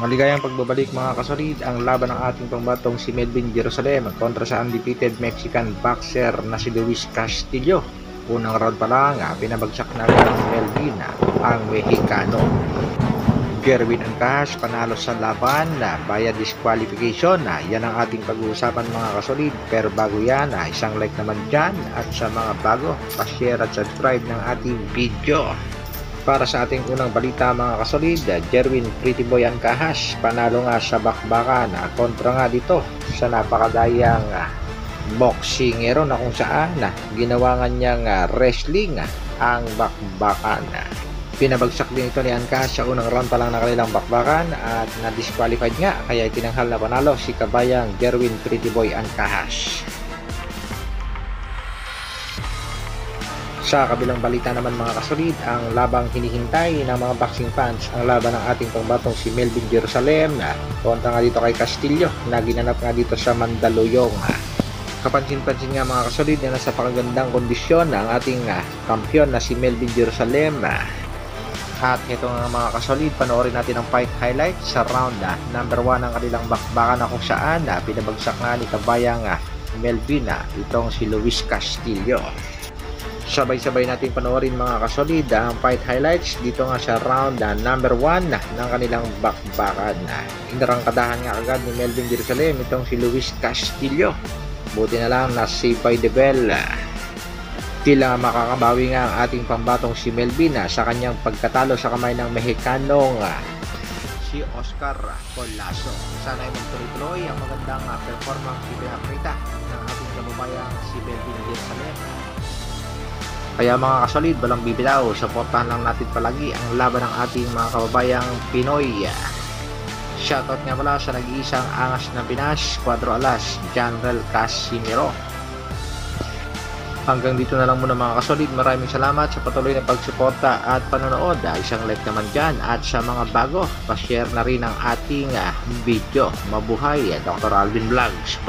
Maligayang pagbabalik mga kasolid, ang laban ng ating pambatong si Melvin Jerusalem kontra sa undefeated Mexican boxer na si Luis Castillo. Unang round pa lang, pinabagsak na agad ni Melvin ang Mexicano. Jerwin Ancajas panalo sa laban via disqualification. Yan ang ating pag-uusapan mga kasolid. Pero bago yan, isang like naman dyan, at sa mga bago, pa-share at subscribe ng ating video. Para sa ating unang balita mga kasolid, Jerwin Pretty Boy Ancajas panalo nga sa bakbakan kontra nga dito sa napakadayang boxingero na kung saan ginawa nga niyang wrestling ang bakbakan. Pinabagsak din ito ni Ancajas sa unang round pa lang ng kanilang bakbakan at na-disqualified nga, kaya itinanghal na panalo si kabayang Jerwin Pretty Boy Ancajas. Sa kabilang balita naman mga kasolid, ang labang hinihintay ng mga boxing fans, ang laban ng ating pangbatong si Melvin Jerusalem kontra nga dito kay Castillo na ginanap nga dito sa Mandaluyong. Kapansin-pansin nga mga kasolid na nasa pakagandang kondisyon ang ating kampiyon na si Melvin Jerusalem. At ito nga mga kasolid, panoorin natin ang fight highlights sa round number 1 ng kanilang bakbakan na kung saan pinabagsak nga ni kabayang Melvin itong si Luis Castillo. Sabay-sabay natin panoorin mga kasolid ang fight highlights dito nga sa round number 1 ng kanilang bakbakan. Inarangkadahan nga agad ni Melvin Jerusalem itong si Luis Castillo. Buti na lang na save by the bell. Tila makakabawi nga ang ating pambatong si Melvin sa kanyang pagkatalo sa kamay ng Mexicanong si Oscar Colazo. Sana ay magtuloy-tuloy ang magandang performance ipinakita ng ating kababayang si Melvin Jerusalem. Kaya mga kasolid, walang bibitaw, supportahan lang natin palagi ang laban ng ating mga kababayang Pinoy. Shoutout nga pala sa nag-iisang angas ng Pinas, Cuadro Alas, General Casimiro. Hanggang dito na lang muna mga kasolid. Maraming salamat sa patuloy na pagsuporta at panonood. Isang like naman dyan, at sa mga bago, pa-share na rin ang ating video. Mabuhay, Dr. Alvin Vlogs.